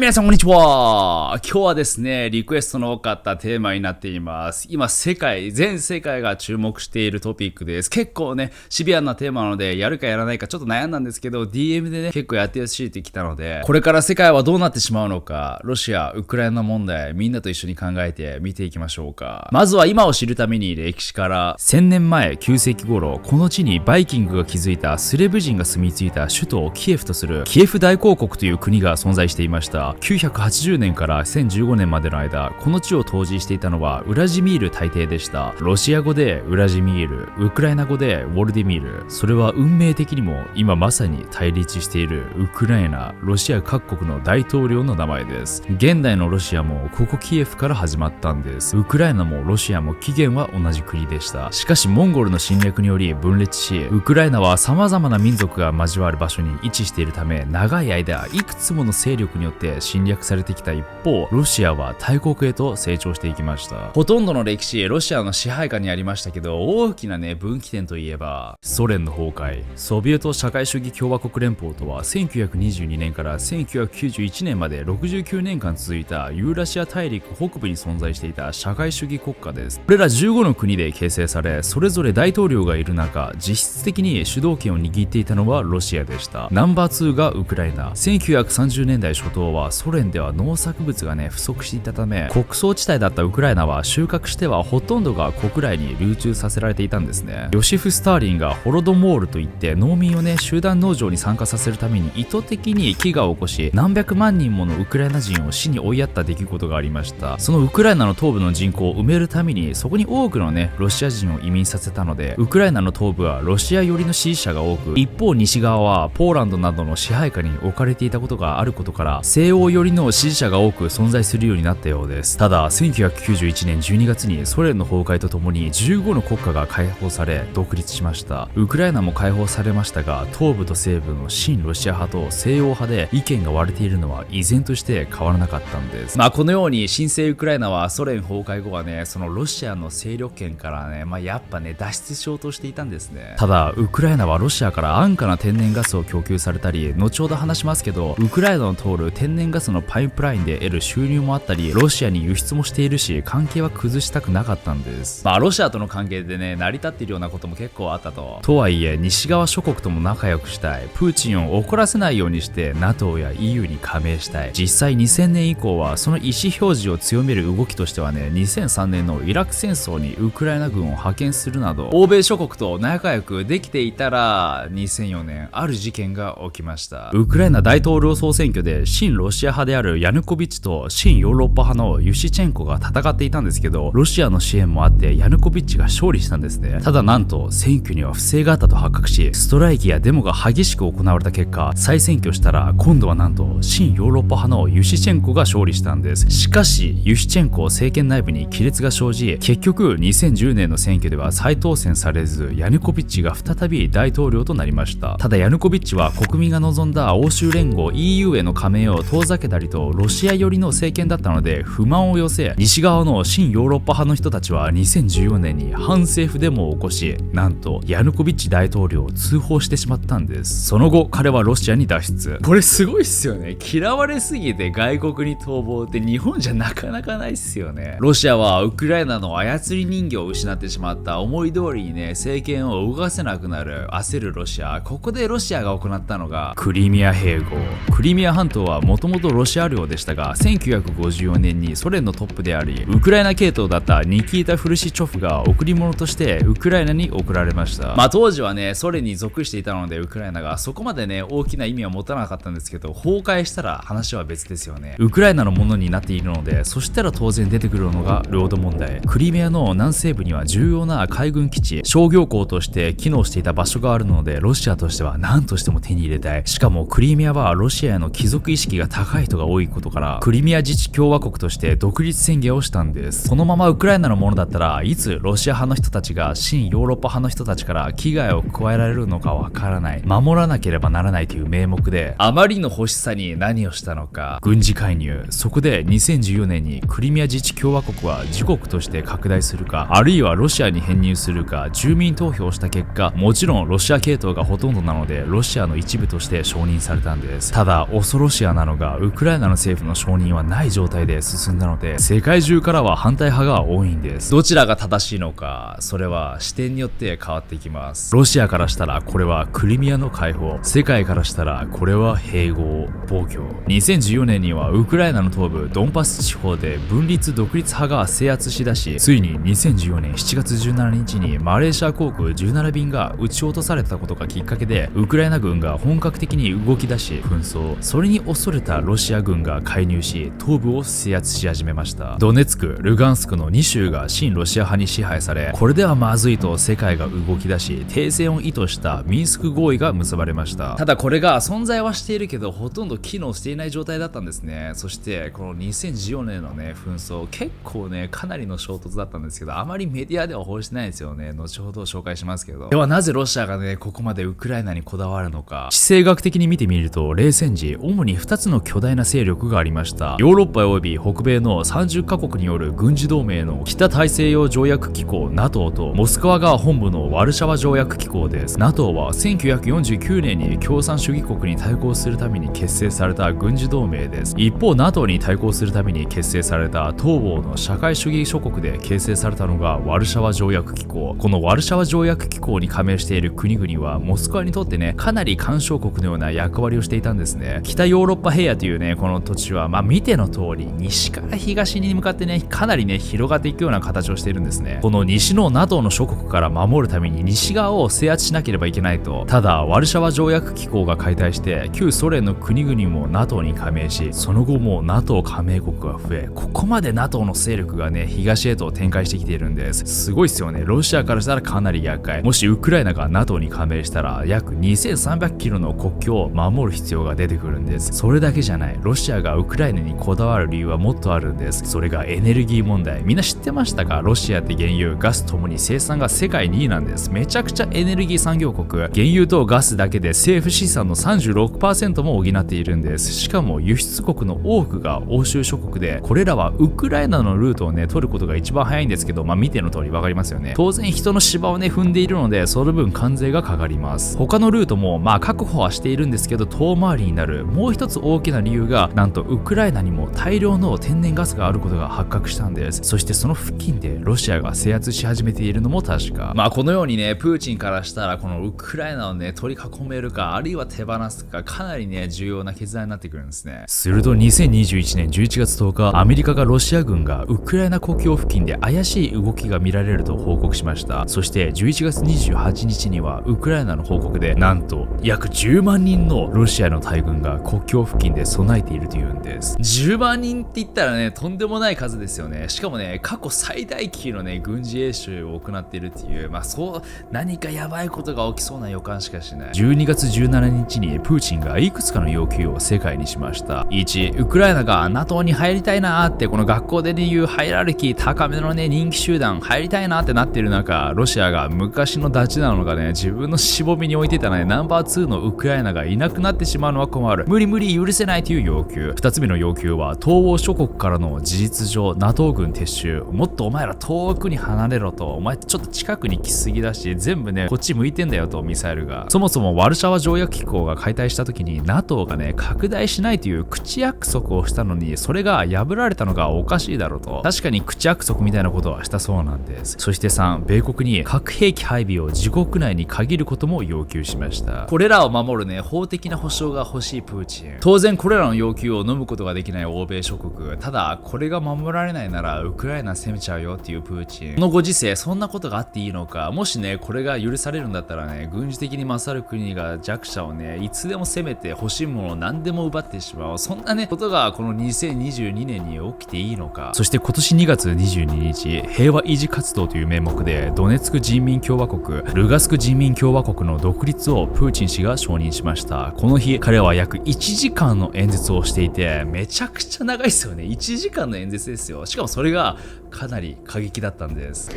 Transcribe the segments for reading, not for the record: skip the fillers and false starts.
皆さんこんにちは。今日はですね、リクエストの多かったテーマになっています。今全世界が注目しているトピックです。結構ね、シビアなテーマなので、やるかやらないかちょっと悩んだんですけど、DM でね、結構やってほしいってきたので、これから世界はどうなってしまうのか、ロシア、ウクライナ問題、みんなと一緒に考えて見ていきましょうか。まずは今を知るために歴史から1000年前、9世紀頃、この地にバイキングが築いたスレブ人が住み着いた首都をキエフとするキエフ大公国という国が存在していました。980年から1015年までの間、この地を統治していたのはウラジミール大帝でした。ロシア語でウラジミール、ウクライナ語でウォルディミール。それは運命的にも今まさに対立しているウクライナ、ロシア各国の大統領の名前です。現代のロシアもここキエフから始まったんです。ウクライナもロシアも起源は同じ国でした。しかしモンゴルの侵略により分裂し、ウクライナは様々な民族が交わる場所に位置しているため、長い間いくつもの勢力によって侵略されてきた一方、ロシアは大国へと成長していきました。ほとんどの歴史、ロシアの支配下にありましたけど、大きなね、分岐点といえば、ソ連の崩壊。ソビエト社会主義共和国連邦とは、1922年から1991年まで69年間続いたユーラシア大陸北部に存在していた社会主義国家です。これら15の国で形成され、それぞれ大統領がいる中、実質的に主導権を握っていたのはロシアでした。ナンバー2がウクライナ。1930年代初頭はソ連では農作物がね不足していたため、穀倉地帯だったウクライナは収穫してはほとんどが国内に流通させられていたんですね。ヨシフ・スターリンがホロドモールといって農民をね集団農場に参加させるために意図的に飢餓を起こし、何百万人ものウクライナ人を死に追いやった出来事がありました。そのウクライナの東部の人口を埋めるために、そこに多くのねロシア人を移民させたので、ウクライナの東部はロシア寄りの支持者が多く、一方西側はポーランドなどの支配下に置かれていたことがあることから、西欧寄りの支持者が多く存在するようになったようです。ただ1991年12月にソ連の崩壊とともに15の国家が解放され独立しました。ウクライナも解放されましたが、東部と西部の親ロシア派と西欧派で意見が割れているのは依然として変わらなかったんです。このように新生ウクライナはソ連崩壊後はね、そのロシアの勢力圏からね、やっぱね脱出しようとしていたんですね。ただウクライナはロシアから安価な天然ガスを供給されたり、後ほど話しますけど、ウクライナの通る天然ガスのパイプラインで得る収入もあったり、ロシアに輸出もしているし、関係は崩したくなかったんです。ロシアとの関係でね成り立っているようなことも結構あったとはいえ、西側諸国とも仲良くしたい、プーチンを怒らせないようにして NATO や EU に加盟したい。実際2000年以降はその意思表示を強める動きとしてはね、2003年のイラク戦争にウクライナ軍を派遣するなど欧米諸国と仲良くできていたら、2004年ある事件が起きました。ウクライナ大統領総選挙で親ロシア派であるヤヌコビッチと親ヨーロッパ派のユシチェンコが戦っていたんですけど、ロシアの支援もあってヤヌコビッチが勝利したんですね。ただなんと選挙には不正があったと発覚し、ストライキやデモが激しく行われた結果、再選挙したら今度はなんと親ヨーロッパ派のユシチェンコが勝利したんです。しかしユシチェンコ政権内部に亀裂が生じ、結局2010年の選挙では再当選されず、ヤヌコビッチが再び大統領となりました。ただヤヌコビッチは国民が望んだ欧州連合 EU への加盟を遠ざけたりと、ロシア寄りの政権だったので不満を寄せ、西側の親ヨーロッパ派の人たちは2014年に反政府デモを起こし、なんとヤヌコビッチ大統領を通報してしまったんです。その後彼はロシアに脱出。これすごいっすよね。嫌われすぎて外国に逃亡って日本じゃなかなかないっすよね。ロシアはウクライナの操り人形を失ってしまった。思い通りにね政権を動かせなくなる焦るロシア。ここでロシアが行ったのがクリミア併合。クリミア半島はもともとロシア領でしたが、1954年にソ連のトップでありウクライナ系統だったニキータ・フルシチョフが贈り物としてウクライナに送られました。当時はねソ連に属していたので、ウクライナがそこまでね大きな意味は持たなかったんですけど、崩壊したら話は別ですよね。ウクライナのものになっているので、そしたら当然出てくるのが領土問題。クリミアの南西部には重要な海軍基地、商業港として機能していた場所があるので、ロシアとしては何としても手に入れたい。しかもクリミアはロシアへの帰属意識が高い人が多いことから、クリミア自治共和国として独立宣言をしたんです。そのままウクライナのものだったらいつロシア派の人たちが親ヨーロッパ派の人たちから危害を加えられるのかわからない、守らなければならないという名目で、あまりの欲しさに何をしたのか、軍事介入。そこで2014年にクリミア自治共和国は自国として拡大するか、あるいはロシアに編入するか住民投票した結果、もちろんロシア系統がほとんどなのでロシアの一部として承認されたんです。ただ恐ろしやなのが、がウクライナの政府の承認はない状態で進んだので、世界中からは反対派が多いんです。どちらが正しいのか、それは視点によって変わってきます。ロシアからしたらこれはクリミアの解放、世界からしたらこれは併合、暴挙。2014年にはウクライナの東部ドンバス地方で分立独立派が制圧しだし、ついに2014年7月17日にマレーシア航空17便が撃ち落とされたことがきっかけで、ウクライナ軍が本格的に動き出し紛争、それに恐れたロシア軍が介入し東部を制圧し始めました。ドネツク、ルガンスクの2州が親ロシア派に支配され、これではまずいと世界が動き出し、停戦を意図したミンスク合意が結ばれました。ただこれが存在はしているけどほとんど機能していない状態だったんですね。そしてこの2014年のね紛争、結構ねかなりの衝突だったんですけど、あまりメディアでは報じてないんですよね。後ほど紹介しますけど。ではなぜロシアがねここまでウクライナにこだわるのか。地政学的に見てみると、冷戦時主に2つの巨大な勢力がありました。ヨーロッパ及び北米の30カ国による軍事同盟の北大西洋条約機構 NATO と、モスクワが本部のワルシャワ条約機構です。 NATO は1949年に共産主義国に対抗するために結成された軍事同盟です。一方 NATO に対抗するために結成された東欧の社会主義諸国で形成されたのがワルシャワ条約機構。このワルシャワ条約機構に加盟している国々はモスクワにとってねかなり干渉国のような役割をしていたんですね。北ヨーロッパ平野というねこの土地は見ての通り西から東に向かってねかなりね広がっていくような形をしているんですね。この西の NATO の諸国から守るために西側を制圧しなければいけないと。ただワルシャワ条約機構が解体して旧ソ連の国々も NATO に加盟し、その後も NATO 加盟国が増え、ここまで NATO の勢力がね東へと展開してきているんです。すごいですよね。ロシアからしたらかなり厄介。もしウクライナが NATO に加盟したら約2300キロの国境を守る必要が出てくるんです。それだけじゃない。ロシアがウクライナにこだわる理由はもっとあるんです。それがエネルギー問題。みんな知ってましたか？ロシアって原油、ガスともに生産が世界2位なんです。めちゃくちゃエネルギー産業国。原油とガスだけで政府資産の 36% も補っているんです。しかも輸出国の多くが欧州諸国で、これらはウクライナのルートをね取ることが一番早いんですけど、見ての通り分かりますよね。当然人の芝をね踏んでいるので、その分関税がかかります。他のルートも確保はしているんですけど、遠回りになる。もう一つ大きな理由が、なんとウクライナにも大量の天然ガスがあることが発覚したんです。そしてその付近でロシアが制圧し始めているのも確か。このようにねプーチンからしたらこのウクライナをね取り囲めるか、あるいは手放すか、かなりね重要な決断になってくるんですね。すると2021年11月10日、アメリカがロシア軍がウクライナ国境付近で怪しい動きが見られると報告しました。そして11月28日にはウクライナの報告で、なんと約10万人のロシアの大軍が国境付近で備えているというんです。10万人って言ったらねとんでもない数ですよね。しかもね過去最大級のね軍事演習を行っているっていう、そう何かやばいことが起きそうな予感しかしない。12月17日にプーチンがいくつかの要求を世界にしました。1、ウクライナが NATO に入りたいなーって、この学校でね言うハイラルキー高めのね人気集団入りたいなってなってる中、ロシアが昔のダチなのがね自分のしぼみに置いてたねナンバー2のウクライナがいなくなってしまうのは困る。無理無理許せないという要求。2つ目の要求は東欧諸国からの事実上 NATO 軍撤収。もっとお前ら遠くに離れろと。お前ちょっと近くに来すぎだし、全部ねこっち向いてんだよと。ミサイルがそもそもワルシャワ条約機構が解体した時に NATO がね拡大しないという口約束をしたのに、それが破られたのがおかしいだろうと。確かに口約束みたいなことはしたそうなんです。そして3、米国に核兵器配備を自国内に限ることも要求しました。これらを守るね法的な保障が欲しいプーチン。当然これらの要求を飲むことができない欧米諸国。ただこれが守られないならウクライナ攻めちゃうよっていうプーチン。このご時世そんなことがあっていいのか。もしねこれが許されるんだったらね、軍事的に勝る国が弱者をねいつでも攻めて欲しいものを何でも奪ってしまう、そんなねことがこの2022年に起きていいのか。そして今年2月22日、平和維持活動という名目でドネツク人民共和国、ルガスク人民共和国の独立をプーチン氏が承認しました。この日彼は約1時間の演説をしていて、めちゃくちゃ長いですよね。1時間の演説ですよ。しかもそれがかなり過激だったんです。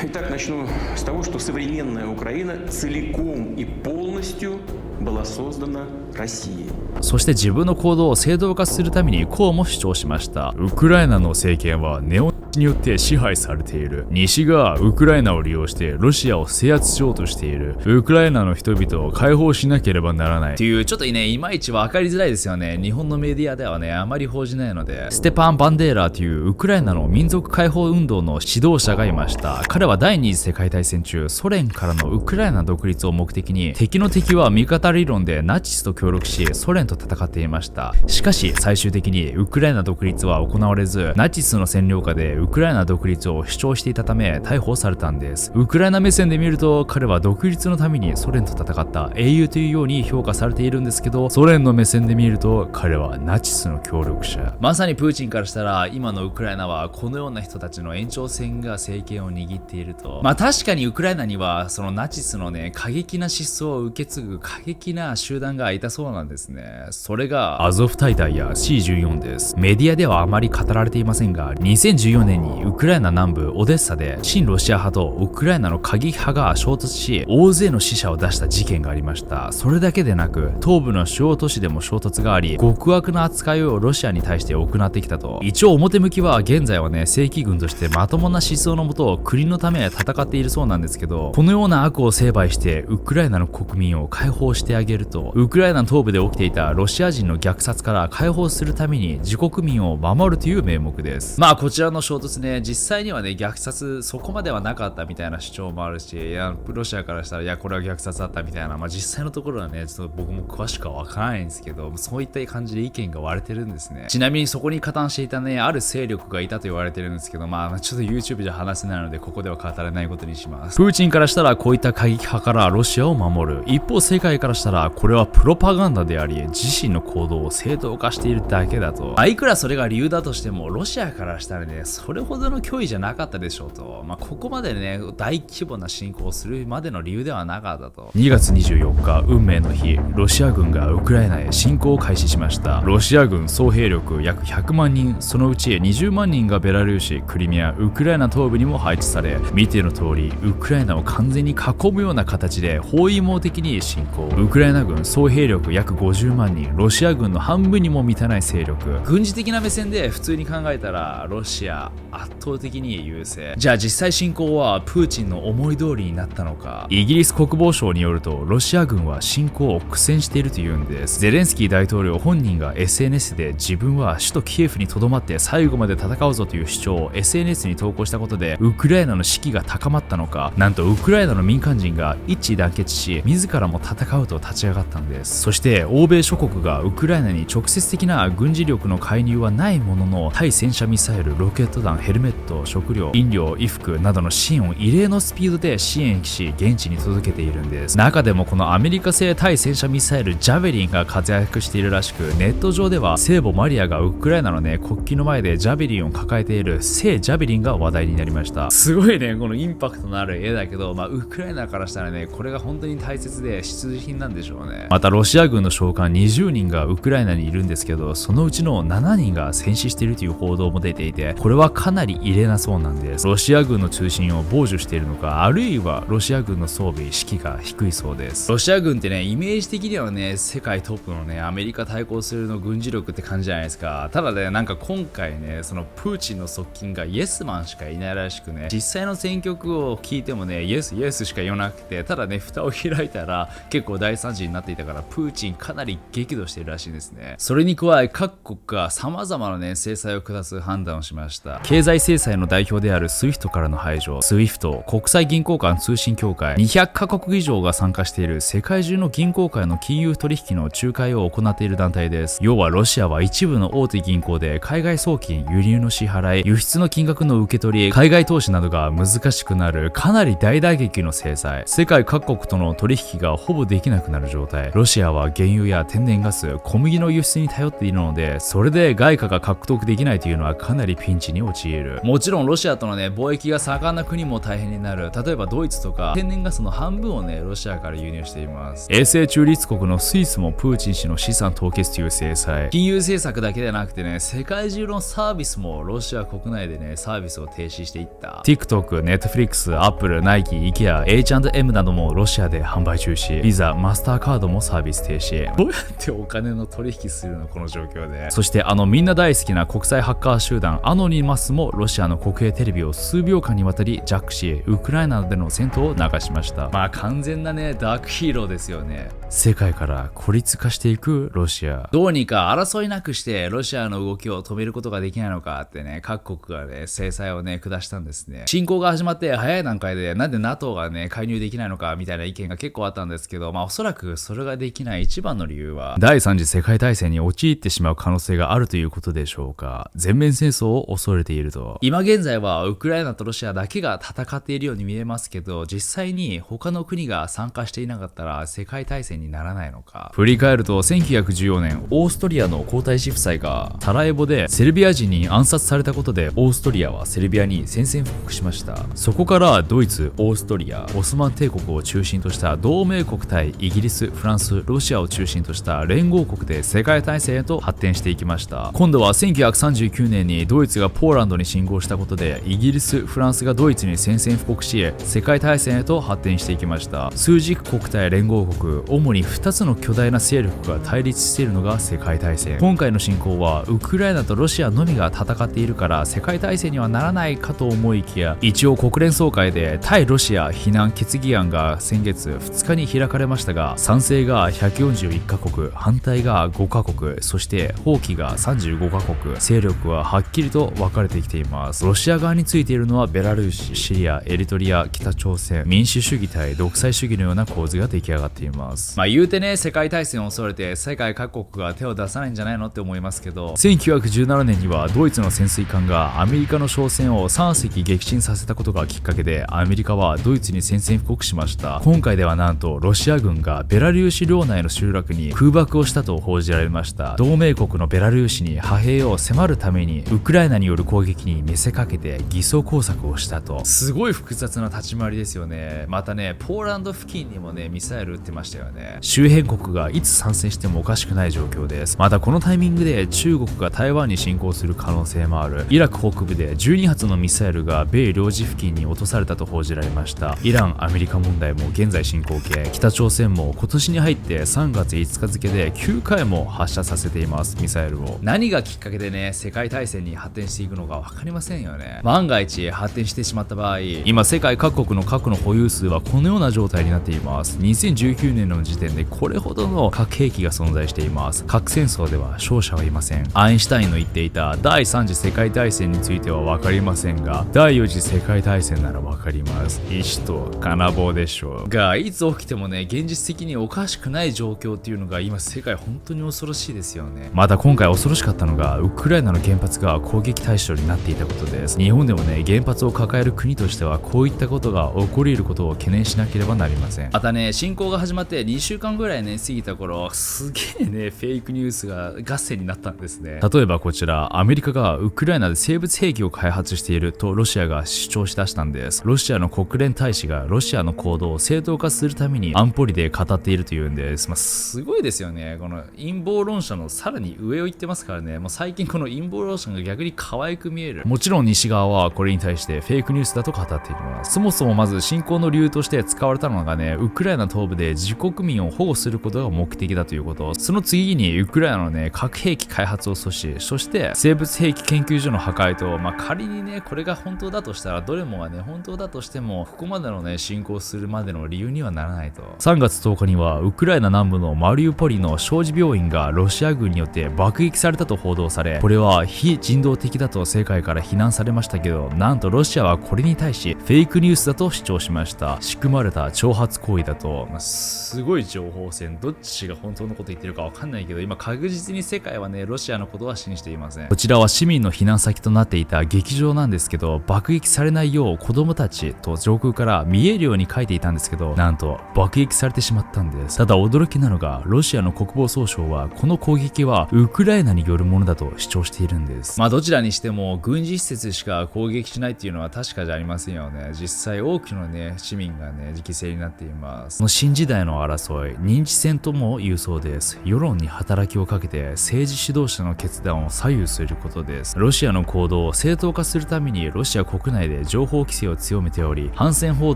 Итак, начну с того, что современная Украина целиком и полностью была создана Россией. そして自分の行動を正当化するためにこうも主張しました。ウクライナの政権はネオによって支配されている。西がウクライナを利用してロシアを制圧しようとしている。ウクライナの人々を解放しなければならない。っていうちょっとね、いまいち分かりづらいですよね。日本のメディアではね、あまり報じないので。ステパン・バンデーラーというウクライナの民族解放運動の指導者がいました。彼は第二次世界大戦中、ソ連からのウクライナ独立を目的に、敵の敵は味方理論でナチスと協力し、ソ連と戦っていました。しかし最終的にウクライナ独立は行われず、ナチスの占領下でウクライナ独立を主張していたため逮捕されたんです。ウクライナ目線で見ると彼は独立のためにソ連と戦った英雄というように評価されているんですけど、ソ連の目線で見ると彼はナチスの協力者。まさにプーチンからしたら今のウクライナはこのような人たちの延長線が政権を握っていると。まあ確かにウクライナにはそのナチスのね過激な思想を受け継ぐ過激な集団がいたそうなんですね。それがアゾフ大隊や C14 です。メディアではあまり語られていませんが、2014年にウクライナ南部オデッサで親ロシア派とウクライナの過激派が衝突し、大勢の死者を出した事件がありました。それだけでなく東部の主要都市でも衝突があり、極悪な扱いをロシアに対して行ってきたと。一応表向きは現在はね正規軍としてまともな思想のもと国のため戦っているそうなんですけど、このような悪を成敗してウクライナの国民を解放してあげると、ウクライナの東部で起きていたロシア人の虐殺から解放するために自国民を守るという名目です。まあこちらの衝突ね、実際にはね虐殺そこまではなかったみたいな主張もあるし、いやロシアからしたらいやこれは虐殺だったみたいな、まあ実際のところはねちょっと僕も詳しくはわからないんですけど、そういった感じで意見が割れてるんですね。ちなみにそこに加担していたねある勢力がいたと言われてるんですけど、まあちょっと YouTube じゃ話せないのでここでは語れないことにします。プーチンからしたらこういった過激派からロシアを守る。一方世界からしたらこれはプロパガンダであり、自身の行動を正当化しているだけだと。いくらそれが理由だとしてもロシアからしたらねそれほどの脅威じゃなかったでしょうと。まあここまでね大規模な侵攻をするまでの理由ではなかったと。2月24日運命の日、ロシア軍がウクライナへ侵攻を開始しました。ロシア軍総兵力約100万人、そのうち20万人がベラルーシ、クリミア、ウクライナ東部にも配置され、見ての通りウクライナを完全に囲むような形で包囲網的に侵攻。ウクライナ軍総兵力約50万人、ロシア軍の半分にも満たない勢力。軍事的な目線で普通に考えたらロシア圧倒的に優勢。じゃあ実際侵攻はプーチンの思い通りになったのか。イギリス国防省によるとロシア軍は侵攻を苦戦しているというんです。ゼレンスキー大統領本人が SNS で自分は首都キエフに留まって最後まで戦うぞという主張を SNS に投稿したことでウクライナの士気が高まったのか、なんとウクライナの民間人が一致団結し自らも戦うと立ち上がったんです。そして欧米諸国がウクライナに直接的な軍事力の介入はないものの、対戦車ミサイル、ロケット弾、ヘルメット、食料、飲料、衣服などの支援を異例のスピードで支援し現地に届けているんです。中でもこのアメリカ製対戦車ミサイルジャベリンが活躍しているらしく、ネット上では聖母マリアがウクライナのね国旗の前でジャベリンを抱えている聖ジャベリンが話題になりました。すごいねこのインパクトのある絵だけど、ウクライナからしたらねこれが本当に大切で必需品なんでしょうね。またロシア軍の将官20人がウクライナにいるんですけど、そのうちの7人が戦死しているという報道も出ていて、これはかなり異例なそうなんです。ロシア軍の通信を傍受しているのか、あるいはロシア軍の装備士気が低いそうです。ロシア軍ってねイメージ的にはね世界トップのねアメリカ対抗するの軍事力って感じじゃないですか。ただねなんか今回ねそのプーチンの側近がイエスマンしかいないらしくね、実際の戦局を聞いてもねイエスイエスしか言わなくて、ただね蓋を開いたら結構大惨事になっていたから、プーチンかなり激怒しているらしいですね。それに加え各国が様々なね制裁を下す判断をしました。経済制裁の代表である SWIFT からの排除。 SWIFT 国際銀行間通信協会、200カ国以上が参加している世界中の銀行間の金融取引の仲介を行っている団体です。要はロシアは一部の大手銀行で海外送金、輸入の支払い、輸出の金額の受け取り、海外投資などが難しくなるかなり大打撃の制裁。世界各国との取引がほぼできなくなる状態。ロシアは原油や天然ガス、小麦の輸出に頼っているので、それで外貨が獲得できないというのはかなりピンチに陥る。もちろんロシアとのね貿易が盛んな国も大変になる。例えばドイツとか天然ガスの半分をねロシアから輸入しています。永世中立国のスイスもプーチン氏の資産凍結という制裁。金融政策だけでなくてね世界中のサービスもロシア国内でねサービスを停止していった。 TikTok、Netflix、Apple、Nike、IKEA、H&M などもロシアで販売中止。ビザ、ママスターカードもサービス停止。どうやってお金の取引するのこの状況で。そしてみんな大好きな国際ハッカー集団アノニマスもロシアの国営テレビを数秒間にわたりジャックし、ウクライナでの戦闘を流しました。まあ完全なねダークヒーローですよね。世界から孤立化していくロシア。どうにか争いなくしてロシアの動きを止めることができないのかってね、各国がね制裁をね下したんですね。侵攻が始まって早い段階でなんで NATO がね介入できないのかみたいな意見が結構あったんですけど、まあおそらくそれができない一番の理由は第三次世界大戦に陥ってしまう可能性があるということでしょうか。全面戦争を恐れていると。今現在はウクライナとロシアだけが戦っているように見えますけど、実際に他の国が参加していなかったら世界大戦にならないのか。振り返ると1914年オーストリアの皇太子夫妻がサラエボでセルビア人に暗殺されたことで、オーストリアはセルビアに宣戦布告しました。そこからドイツ、オーストリア、オスマン帝国を中心とした同盟国対イギリス、フランス、ロシアを中心とした連合国で世界大戦へと発展していきました。今度は1939年にドイツがポーランドに侵攻したことで、イギリス、フランスがドイツに宣戦布告し、世界大戦へと発展していきました。枢軸国対連合国、主に2つの巨大な勢力が対立しているのが世界大戦。今回の侵攻はウクライナとロシアのみが戦っているから世界大戦にはならないかと思いきや、一応国連総会で対ロシア非難決議案が先月2日に開かれましたが、賛成が141カ国、反対が5カ国、そして放棄が35カ国、勢力ははっきりと分かれてきています。ロシア側についているのはベラルーシ、シリア、エリトリア、北朝鮮、民主主義対独裁主義のような構図が出来上がっています。まあ言うてね、世界大戦を恐れて世界各国が手を出さないんじゃないのって思いますけど、1917年にはドイツの潜水艦がアメリカの商船を3隻撃沈させたことがきっかけで、アメリカはドイツに宣戦布告しました。今回ではなんとロシア軍がベラルーシ領内の集落に空爆をしたと報じられました。同盟国のベラルーシに派兵を迫るためにウクライナによる攻撃に見せかけて偽装工作をしたと。すごい複雑な立ち回りですよね。またね、ポーランド付近にもねミサイル撃ってましたよね。周辺国がいつ参戦してもおかしくない状況です。またこのタイミングで中国が台湾に侵攻する可能性もある。イラク北部で12発のミサイルが米領事付近に落とされたと報じられました。イラン・アメリカ問題も現在進行形。北朝鮮も今年に入って3月5日付で9回も発射させています、ミサイルを。何がきっかけでね世界大戦に発展していくのか分かりませんよね。万が一発展してしまった場合、今世界各国の核の保有数はこのような状態になっています。2019年の時点でこれほどの核兵器が存在しています。核戦争では勝者はいません。アインシュタインの言っていた第3次世界大戦については分かりませんが、第4次世界大戦なら分かります。意志と金棒でしょうが、いつ起きてもね現実的におかしくない状況っていうのが今世界本当に恐ろしいですよね。また今回恐ろしかったのがウクライナの原発が攻撃対象になっていたことです。日本でもね原発を抱える国としてはこういったことが起こり得ることを懸念しなければなりません。またね侵攻が始まって2週間ぐらいね過ぎた頃、すげえねフェイクニュースが合戦になったんですね。例えばこちら、アメリカがウクライナで生物兵器を開発しているとロシアが主張しだしたんです。ロシアの国連大使がロシアの行動を正当化するために安保理で語っているというんです。すごいですよね。この陰謀論者のさらに上を言ってますからね。もう最近この陰謀論者が逆に可愛く見える。もちろん西側はこれに対してフェイクニュースだと語っています。そもそもまず侵攻の理由として使われたのがね、ウクライナ東部で自国民を保護することが目的だということ。その次にウクライナのね核兵器開発を阻止、そして生物兵器研究所の破壊と、仮にねこれが本当だとしたら、どれもがね本当だとしてもここまでのね侵攻するまでの理由にはならないと。3月10日にはウクライナ南部のマリウポリの小児病院がロシア軍によって爆撃されたと報道され、これは非人道的だと世界から非難されましたけど、なんとロシアはこれに対しフェイクニュースだと主張しました。仕組まれた挑発行為だと。すごい情報戦、どっちが本当のこと言ってるか分かんないけど、今確実に世界はねロシアのことは信じていません。こちらは市民の避難先となっていた劇場なんですけど、爆撃されないよう子供たちと上空から見えるように書いていたんですけど、なんと爆撃されてしまったんです。ただ驚きなのが、ロシアの国防総省はこの攻撃はウクライナによるものだと主張しているんです。どちらにしても軍事施設しか攻撃しないっていうのは確かじゃありませんよね。実際多くのね市民がね犠牲になっています。この新時代の争争い、認知戦とも言うそうです。世論に働きをかけて政治指導者の決断を左右することです。ロシアの行動を正当化するためにロシア国内で情報規制を強めており、反戦報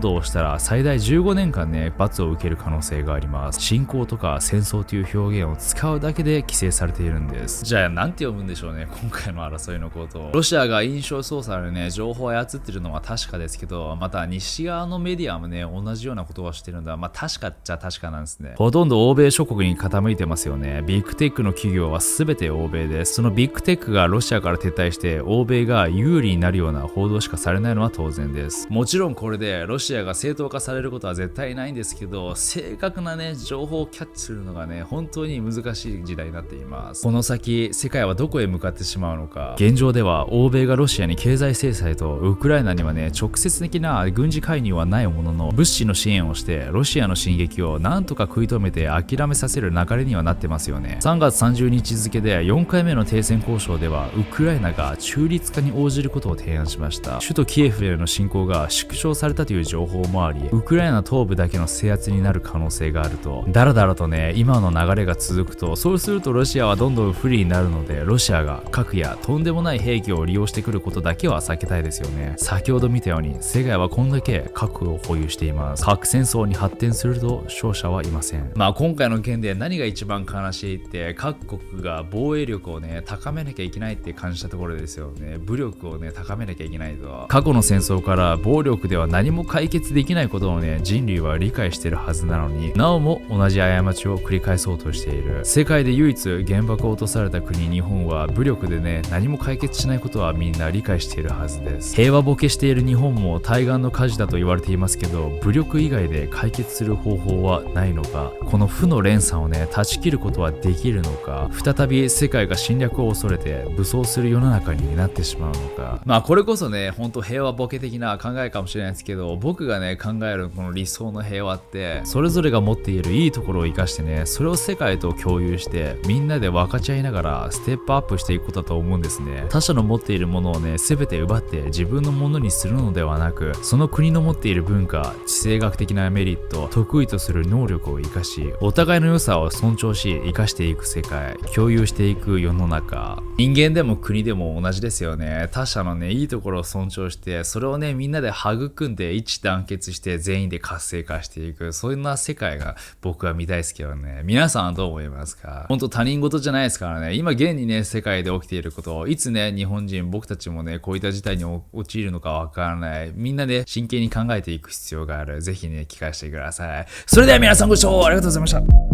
道をしたら最大15年間ね、罰を受ける可能性があります。侵攻とか戦争という表現を使うだけで規制されているんです。じゃあなんて読むんでしょうね、今回の争いのことを。ロシアが印象操作でね、情報を操ってるのは確かですけど、また西側のメディアもね、同じようなことをしてるんだ。確かっちゃ確かなんですね。ほとんど欧米諸国に傾いてますよね。ビッグテックの企業は全て欧米です。そのビッグテックがロシアから撤退して欧米が有利になるような報道しかされないのは当然です。もちろんこれでロシアが正当化されることは絶対ないんですけど、正確なね、情報をキャッチするのがね、本当に難しい時代になっています。この先、世界はどこへ向かってしまうのか。現状では欧米がロシアに経済制裁とウクライナにはね、直接的な軍事介入はないものの、物資の支援をしてロシアの進撃をなんとか食い止めて諦めさせる流れにはなってますよね。3月30日付で4回目の停戦交渉ではウクライナが中立化に応じることを提案しました。首都キエフへの侵攻が縮小されたという情報もあり、ウクライナ東部だけの制圧になる可能性があると。だらだらとね、今の流れが続くと、そうするとロシアはどんどん不利になるので、ロシアが核やとんでもない兵器を利用してくることだけは避けたいですよね。先ほど見たように世界はこんだけ核を保有しています。核戦争に発展すると勝者はいません。今回の件で何が一番悲しいって、各国が防衛力をね、高めなきゃいけないって感じたところですよね。武力をね、高めなきゃいけないと。過去の戦争から暴力では何も解決できないことをね、人類は理解してるはずなのに、なおも同じ過ちを繰り返そうとしている。世界で唯一原爆を落とされた国日本は、武力でね、何も解決しないことはみんな理解しているはずです。平和ボケしている日本も対岸の火事だと言われていますけど、武力以外で解決する方法はないのか。この負の連鎖をね、断ち切ることはできるのか。再び世界が侵略を恐れて武装する世の中になってしまうのか。これこそね、本当平和ボケ的な考えかもしれないですけど、僕がね、考えるこの理想の平和って、それぞれが持っているいいところを生かしてね、それを世界と共有してみんなで分かち合いながらステップアップしていくことだと思うんですね。他者の持っているものをね、全て奪って自分のものにするのではなく、その国の持っている文化、地政学的なメリット、得意とする能力を生かし、お互いの良さを尊重し生かしていく世界、共有していく世の中。人間でも国でも同じですよね。他者のね、いいところを尊重して、それをね、みんなで育んで一致団結して全員で活性化していく、そんな世界が僕は見たいですけどね。皆さんはどう思いますか？本当他人事じゃないですからね。今現にね、世界で起きていることを、いつね、日本人、僕たちもね、こういった事態に陥るのかわからない。みんなで真剣に考えていく必要がある。ぜひね、聞かせてください。それでは皆さんご視聴ありがとうございました。